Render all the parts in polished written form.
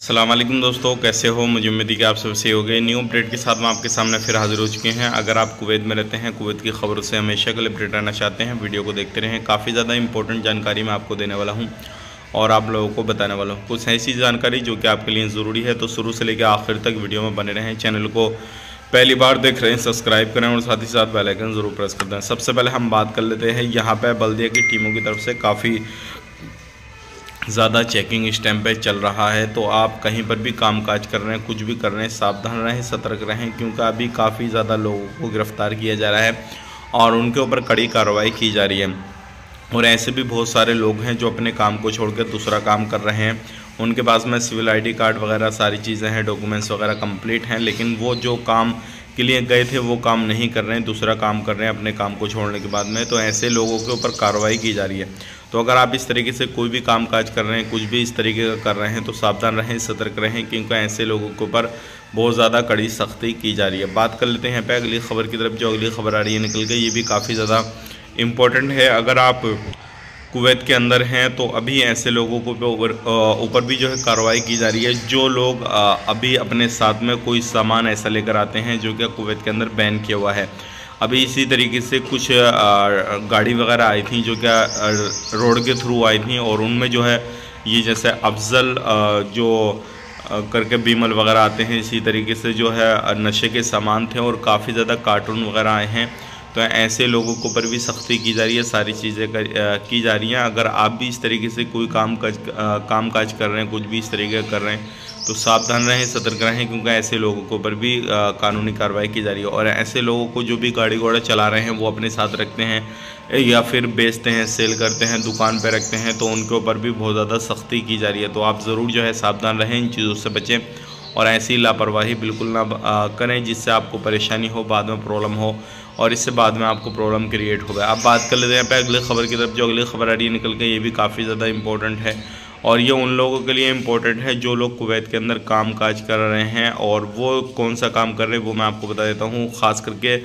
अस्सलाम वालेकुम दोस्तों, कैसे हो? मुझे उम्मीद है कि आप सब सही हो गए। न्यू अपडेट के साथ मैं आपके सामने फिर हाजिर हो चुके हैं। अगर आप कुवैत में रहते हैं, कुवैत की खबरों से हमेशा के लिए अपडेट रहना चाहते हैं, वीडियो को देखते रहें। काफ़ी ज़्यादा इंपॉर्टेंट जानकारी मैं आपको देने वाला हूँ और आप लोगों को बताने वाला हूँ कुछ ऐसी जानकारी जो कि आपके लिए ज़रूरी है। तो शुरू से लेकर आखिर तक वीडियो में बने रहें। चैनल को पहली बार देख रहे हैं, सब्सक्राइब करें और साथ ही साथ बेल आइकन ज़रूर प्रेस कर दें। सबसे पहले हम बात कर लेते हैं, यहाँ पर बल्दिया की टीमों की तरफ से काफ़ी ज़्यादा चेकिंग इस टाइम पे चल रहा है। तो आप कहीं पर भी कामकाज कर रहे हैं, कुछ भी कर रहे हैं, सावधान रहें, सतर्क रहें, क्योंकि अभी काफ़ी ज़्यादा लोगों को गिरफ़्तार किया जा रहा है और उनके ऊपर कड़ी कार्रवाई की जा रही है। और ऐसे भी बहुत सारे लोग हैं जो अपने काम को छोड़कर दूसरा काम कर रहे हैं। उनके पास में सिविल आईडी कार्ड वगैरह सारी चीज़ें हैं, डॉक्यूमेंट्स वगैरह कंप्लीट हैं, लेकिन वो जो काम के लिए गए थे वो काम नहीं कर रहे हैं, दूसरा काम कर रहे हैं अपने काम को छोड़ने के बाद में। तो ऐसे लोगों के ऊपर कार्रवाई की जा रही है। तो अगर आप इस तरीके से कोई भी काम काज कर रहे हैं, कुछ भी इस तरीके का कर रहे हैं, तो सावधान रहें, सतर्क रहें, क्योंकि ऐसे लोगों के ऊपर बहुत ज़्यादा कड़ी सख्ती की जा रही है। बात कर लेते हैं यहाँ पे अगली खबर की तरफ। जो अगली खबर आ रही है निकल के, ये भी काफ़ी ज़्यादा इम्पोर्टेंट है। अगर आप कुवैत के अंदर हैं तो अभी ऐसे लोगों को ऊपर भी जो है कार्रवाई की जा रही है, जो लोग अभी अपने साथ में कोई सामान ऐसा लेकर आते हैं जो कि कुवैत के अंदर बैन किया हुआ है। अभी इसी तरीके से कुछ गाड़ी वगैरह आई थी जो क्या रोड के थ्रू आई थी, और उनमें जो है ये जैसे अफजल जो करके बीमल वगैरह आते हैं, इसी तरीके से जो है नशे के सामान थे और काफ़ी ज़्यादा कार्टून वगैरह आए हैं। तो ऐसे लोगों के ऊपर भी सख्ती की जा रही है, सारी चीज़ें की जा रही हैं। अगर आप भी इस तरीके से कोई काम काज कर रहे हैं, कुछ भी इस तरीके का कर रहे हैं, तो सावधान रहें, सतर्क रहें, क्योंकि ऐसे लोगों के ऊपर भी कानूनी कार्रवाई की जा रही है। और ऐसे लोगों को जो भी गाड़ी घोड़ा चला रहे हैं वो अपने साथ रखते हैं या फिर बेचते हैं, सेल करते हैं, दुकान पर रखते हैं, तो उनके ऊपर भी बहुत ज़्यादा सख्ती की जा रही है। तो आप ज़रूर जो है सावधान रहें, इन चीज़ों से बचें और ऐसी लापरवाही बिल्कुल ना करें जिससे आपको परेशानी हो, बाद में प्रॉब्लम हो और इससे बाद में आपको प्रॉब्लम क्रिएट हो गया। अब बात कर लेते हैं पे अगली खबर की तरफ। जो अगली खबर आ रही है निकल के, ये भी काफ़ी ज़्यादा इंपॉर्टेंट है और ये उन लोगों के लिए इम्पोर्टेंट है जो लोग कुवैत के अंदर काम काज कर रहे हैं। और वो कौन सा काम कर रहे हैं वो मैं आपको बता देता हूँ। ख़ास करके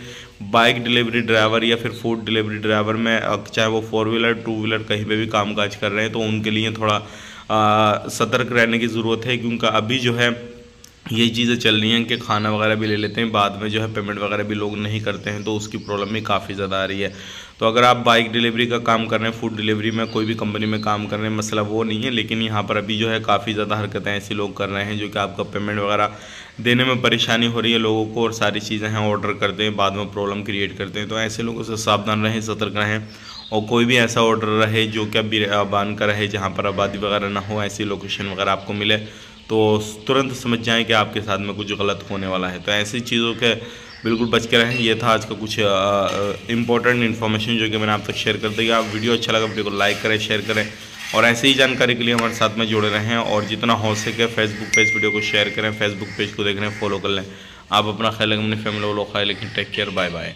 बाइक डिलीवरी ड्राइवर या फिर फूड डिलीवरी ड्राइवर में, चाहे वो 4 व्हीलर 2 व्हीलर कहीं पे भी काम काज कर रहे हैं, तो उनके लिए थोड़ा सतर्क रहने की ज़रूरत है, क्योंकि अभी जो है ये चीज़ें चल रही हैं कि खाना वगैरह भी ले लेते हैं, बाद में जो है पेमेंट वगैरह भी लोग नहीं करते हैं, तो उसकी प्रॉब्लम भी काफ़ी ज़्यादा आ रही है। तो अगर आप बाइक डिलीवरी का काम कर रहे हैं, फूड डिलीवरी में कोई भी कंपनी में काम कर रहे हैं, मसला वो नहीं है, लेकिन यहाँ पर अभी जो है काफ़ी ज़्यादा हरकतें ऐसे लोग कर रहे हैं जो कि आपका पेमेंट वगैरह देने में परेशानी हो रही है लोगों को, और सारी चीज़ें हैं ऑर्डर करते हैं, बाद में प्रॉब्लम क्रिएट करते हैं। तो ऐसे लोगों से सावधान रहें, सतर्क रहें, और कोई भी ऐसा ऑर्डर रहे जो कि बियाबान का रहे, जहाँ पर आबादी वगैरह ना हो, ऐसी लोकेशन वगैरह आपको मिले तो तुरंत समझ जाएं कि आपके साथ में कुछ गलत होने वाला है। तो ऐसी चीज़ों के बिल्कुल बच के रहें। ये था आज का कुछ इंपॉर्टेंट इन्फॉर्मेशन जो कि मैंने आप तक शेयर कर दी। आप वीडियो अच्छा लगा वीडियो को लाइक करें, शेयर करें और ऐसे ही जानकारी के लिए हमारे साथ में जुड़े रहें। और जितना हो सके फेसबुक पेज वीडियो को शेयर करें, फेसबुक पेज को देख रहे हैं फॉलो कर लें। आप अपना ख्याल रखें, अपनी फैमिली वालों का ख्याल रखें। Take care, bye bye.